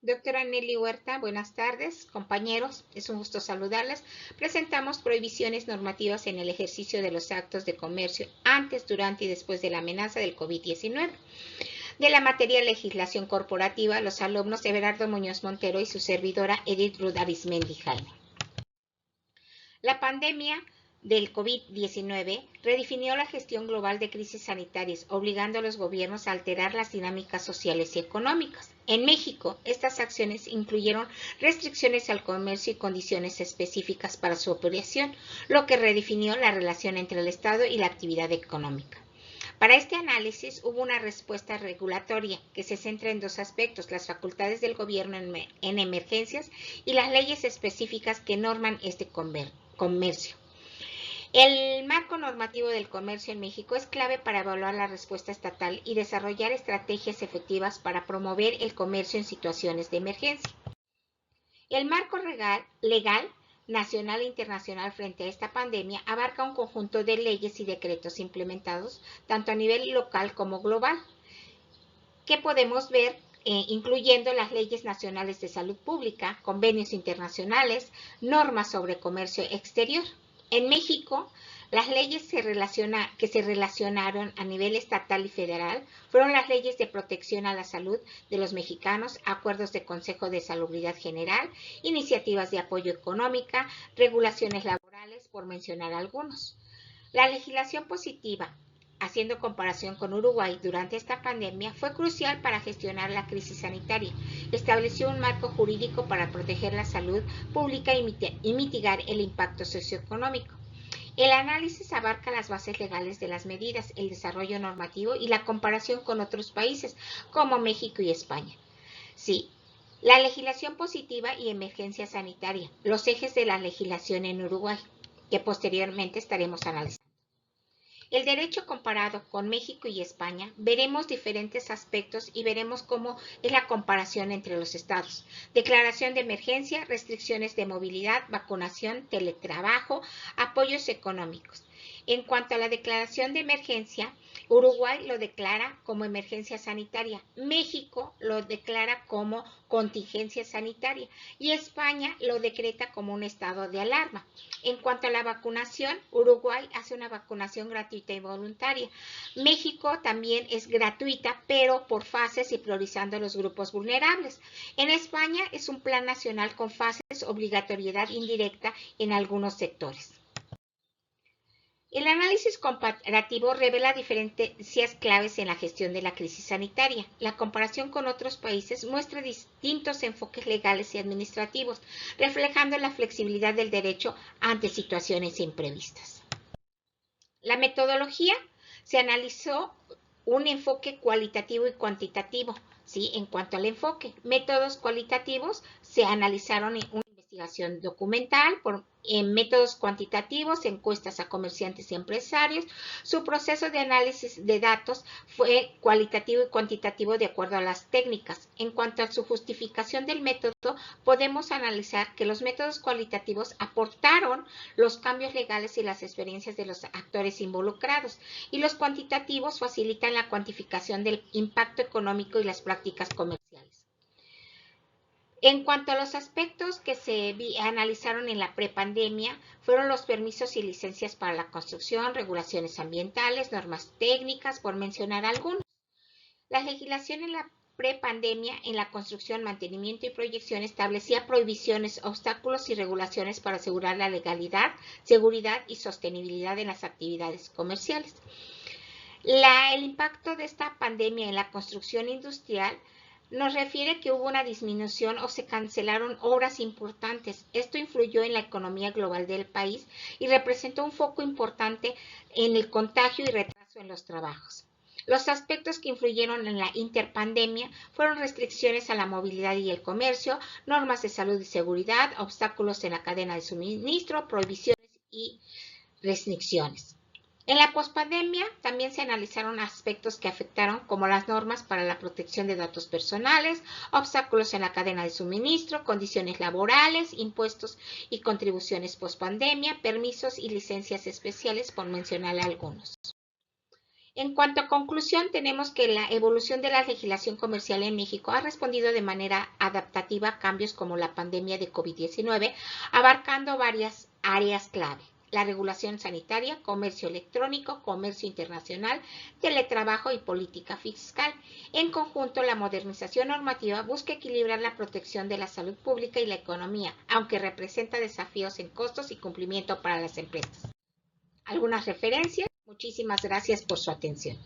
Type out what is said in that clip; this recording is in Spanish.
Doctora Nelly Huerta, buenas tardes, compañeros, es un gusto saludarles. Presentamos prohibiciones normativas en el ejercicio de los actos de comercio antes, durante y después de la amenaza del COVID-19. De la materia legislación corporativa, los alumnos Everardo Muñoz Montero y su servidora Edith Ruth Arismendi Jaime. La pandemia del COVID-19 redefinió la gestión global de crisis sanitarias, obligando a los gobiernos a alterar las dinámicas sociales y económicas. En México, estas acciones incluyeron restricciones al comercio y condiciones específicas para su operación, lo que redefinió la relación entre el Estado y la actividad económica. Para este análisis hubo una respuesta regulatoria que se centra en dos aspectos: las facultades del gobierno en emergencias y las leyes específicas que norman este comercio. El marco normativo del comercio en México es clave para evaluar la respuesta estatal y desarrollar estrategias efectivas para promover el comercio en situaciones de emergencia. El marco legal nacional e internacional frente a esta pandemia abarca un conjunto de leyes y decretos implementados tanto a nivel local como global, que podemos ver incluyendo las leyes nacionales de salud pública, convenios internacionales, normas sobre comercio exterior. En México, las leyes que se relacionaron a nivel estatal y federal fueron las leyes de protección a la salud de los mexicanos, acuerdos de Consejo de Salubridad General, iniciativas de apoyo económica, regulaciones laborales, por mencionar algunos. La legislación positiva, haciendo comparación con Uruguay durante esta pandemia, fue crucial para gestionar la crisis sanitaria. Estableció un marco jurídico para proteger la salud pública y mitigar el impacto socioeconómico. El análisis abarca las bases legales de las medidas, el desarrollo normativo y la comparación con otros países como México y España. Sí, la legislación positiva y emergencia sanitaria, los ejes de la legislación en Uruguay, que posteriormente estaremos analizando. El derecho comparado con México y España, veremos diferentes aspectos y veremos cómo es la comparación entre los estados. Declaración de emergencia, restricciones de movilidad, vacunación, teletrabajo, apoyos económicos. En cuanto a la declaración de emergencia, Uruguay lo declara como emergencia sanitaria, México lo declara como contingencia sanitaria y España lo decreta como un estado de alarma. En cuanto a la vacunación, Uruguay hace una vacunación gratuita y voluntaria. México también es gratuita, pero por fases y priorizando los grupos vulnerables. En España es un plan nacional con fases, obligatoriedad indirecta en algunos sectores. El análisis comparativo revela diferencias claves en la gestión de la crisis sanitaria. La comparación con otros países muestra distintos enfoques legales y administrativos, reflejando la flexibilidad del derecho ante situaciones imprevistas. La metodología se analizó un enfoque cualitativo y cuantitativo. ¿Sí? En cuanto al enfoque, métodos cualitativos se analizaron en una investigación documental, en métodos cuantitativos, encuestas a comerciantes y empresarios. Su proceso de análisis de datos fue cualitativo y cuantitativo de acuerdo a las técnicas. En cuanto a su justificación del método, podemos analizar que los métodos cualitativos aportaron los cambios legales y las experiencias de los actores involucrados, y los cuantitativos facilitan la cuantificación del impacto económico y las prácticas comerciales. En cuanto a los aspectos que se analizaron en la prepandemia, fueron los permisos y licencias para la construcción, regulaciones ambientales, normas técnicas, por mencionar algunos. La legislación en la prepandemia en la construcción, mantenimiento y proyección establecía prohibiciones, obstáculos y regulaciones para asegurar la legalidad, seguridad y sostenibilidad de las actividades comerciales. El impacto de esta pandemia en la construcción industrial nos refiere que hubo una disminución o se cancelaron obras importantes. Esto influyó en la economía global del país y representó un foco importante en el contagio y retraso en los trabajos. Los aspectos que influyeron en la interpandemia fueron restricciones a la movilidad y el comercio, normas de salud y seguridad, obstáculos en la cadena de suministro, prohibiciones y restricciones. En la pospandemia también se analizaron aspectos que afectaron, como las normas para la protección de datos personales, obstáculos en la cadena de suministro, condiciones laborales, impuestos y contribuciones pospandemia, permisos y licencias especiales, por mencionar algunos. En cuanto a conclusión, tenemos que la evolución de la legislación comercial en México ha respondido de manera adaptativa a cambios como la pandemia de COVID-19, abarcando varias áreas clave: la regulación sanitaria, comercio electrónico, comercio internacional, teletrabajo y política fiscal. En conjunto, la modernización normativa busca equilibrar la protección de la salud pública y la economía, aunque representa desafíos en costos y cumplimiento para las empresas. Algunas referencias. Muchísimas gracias por su atención.